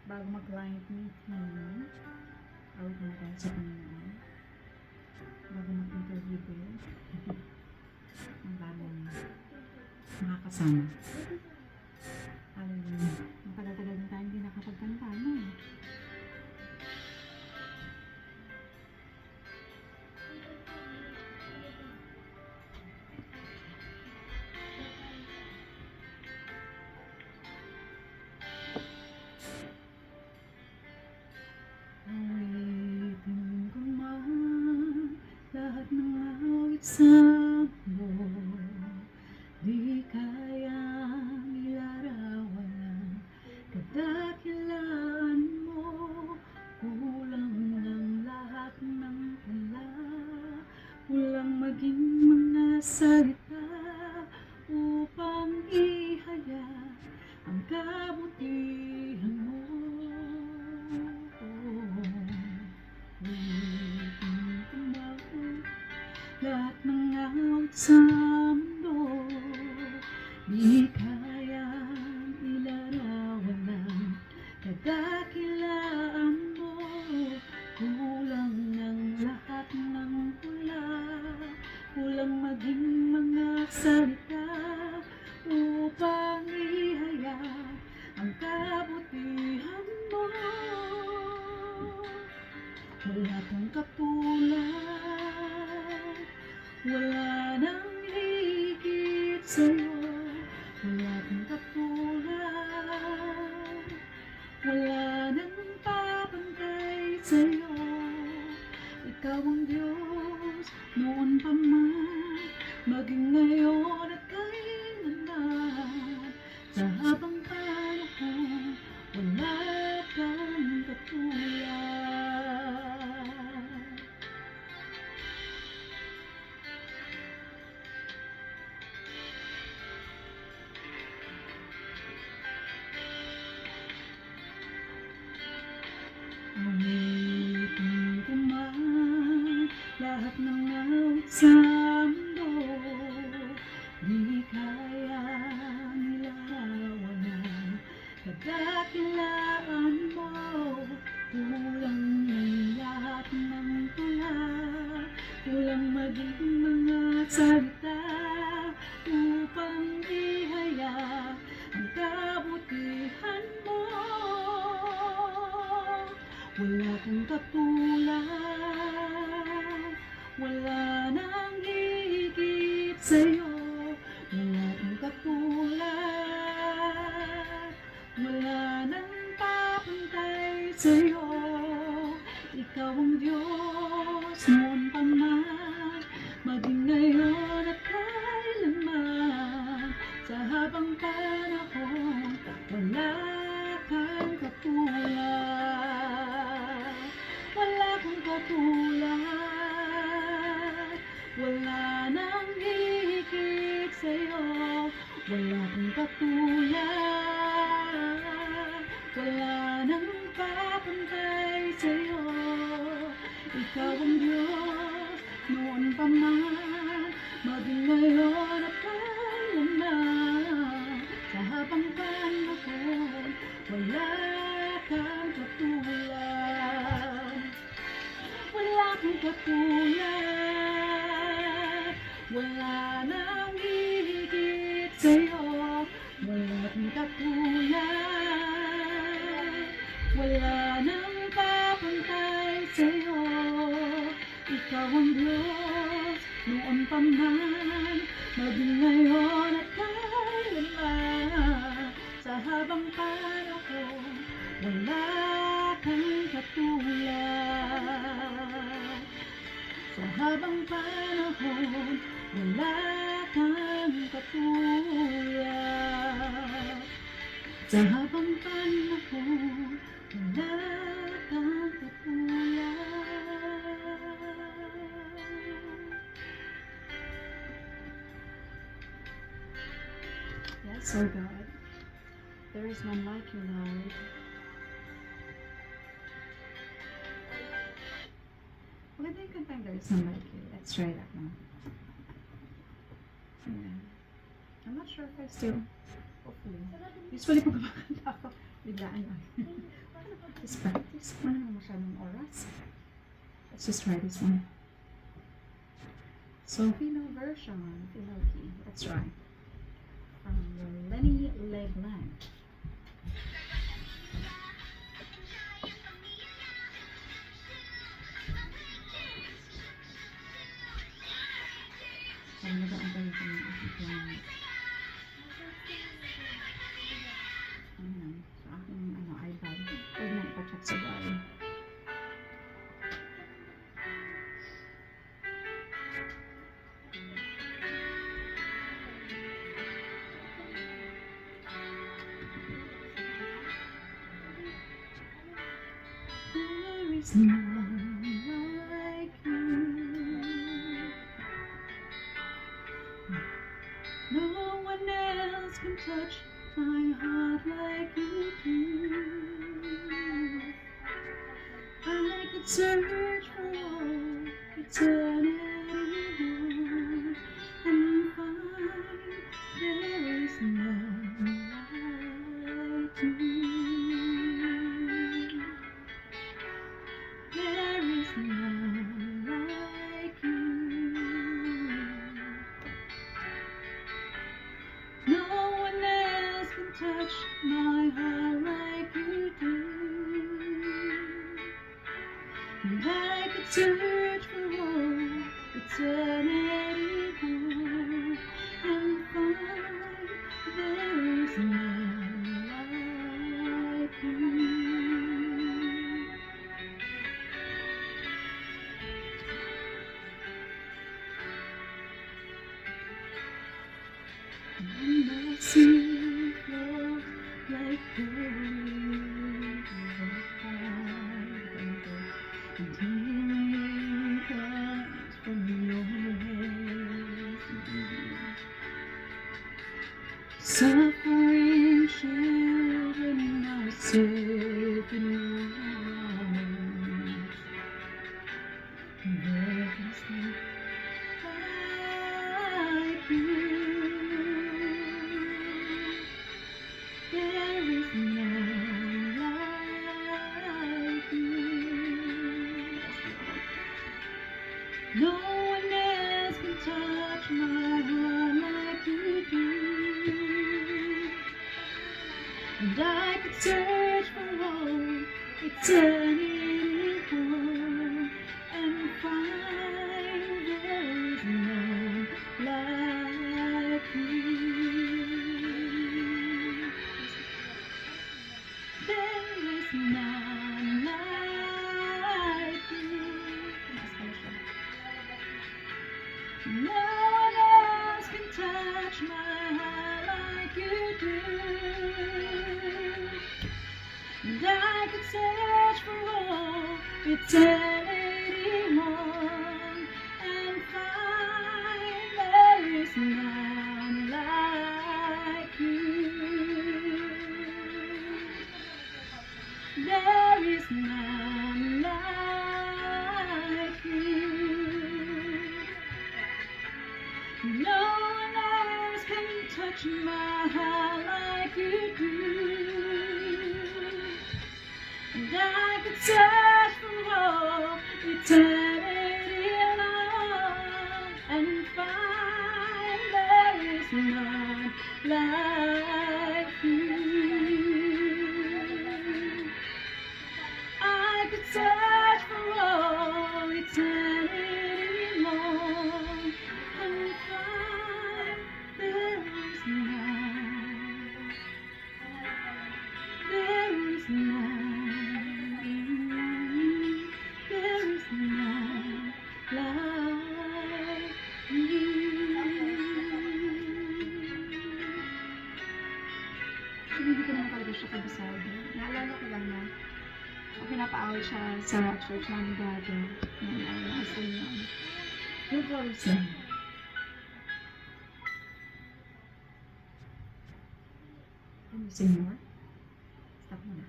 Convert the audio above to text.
bago mag-client meeting, awit na tayo sa Panginoon. Bago mag-interview din, ang bagong makakasama. Hallelujah. Matagal-tagal na tayo hindi nakapagkanta, no? Awitin ko man lahat ng awit sa mundo, di kayang ilarawan ang kadakilaan mo. Kulang ang lahat ng tula, kulang maging mga salita upang ihaya ang kabutihan mo. Ulitin ko ba lahat ng awit sa mundo, di kayang ilarawan ang kadakilaan mo. Kulang ang lahat ng tula, kulang maging mga salita upang ihaya ang kabutihan mo. Wala kang katulad, wala nang higit sa'yo. Wala kang katulad, wala nang papantay sa'yo. Ikaw ang Diyos, noon pa man, maging ngayon at kailanman. Sa habang panahon, wala kang katulad. Awitin ko man lahat ng awit sa mundo, di kayang ilarawan ang kadakilaan mo. Kulang ang lahat ng tula, kulang maging mga salita upang ihaya ang kabutihan mo. Wala kang katulad, wala nang higit sa'yo. Wala kang katulad, wala nang papantay sa'yo. Ikaw ang Diyos, noon pa man, maging ngayon at kailanman. Sa habang panahon, wala kang katulad. Wala kang katulad, wala nang higit sa'yo. Wala kang katulad, wala nang papantay sa'yo. Ikaw ang Diyos, noon pa man, maging ngayon at kailanman. Sa habang panahon, wala kang katulad. Wala kang katulad, wala nang higit sa'yo. Wala kang katulad, wala nang papantay sa'yo. Ikaw ang Diyos, noon pa man, maging ngayon at kailanman. Sa habang panahon, wala kang katulad. Sa habang panahon, wala kang katulad. Sa habang panahon, wala kang katulad. Yes, oh God, there is none like you, Lord. Maganda yung kantang There is none like you. Let's try that now. Ayan. I'm not sure if I still, hopefully. Usually pag kumakanta ako, biglaan lang. Let's practice. Wala naman masyadong oras. Let's just try this one. So, Filipino version, Filoki. Let's try. From Lenny Leblanc. Parang nag-aantay ko ng aking client. Ayan. Sa aking iPad. Pwede na ipachat sa bahay. There is none like you. No one else can touch my heart like you do. I could search for all eternity long and find there is none like you. There is none like you. No one else can touch my heart like you do. And I could search for all eternity long and find there is none like you. And I see flow like gold and healing comes from your hands. Suffering children are safe in your arms. There is none like you. There is none like you. No one else can touch my heart like you do. And I could search for all eternity long and find there is none like you. There is none like you. No one else can touch my heart like you do. And I could search for all eternity long and find there is none like you. There is none like you. No one else can touch my heart like you do. And I could search for all eternity long and find there is none like you. I could search for all eternity long and find there is none. There is none. There is none like you. Hindi ko naman talaga siya kabisado. Naalala ko lang na pinapaaway siya sa church ng dado. Nung nasa yun. Yung chorus na. Can you sing more? Stop mo na.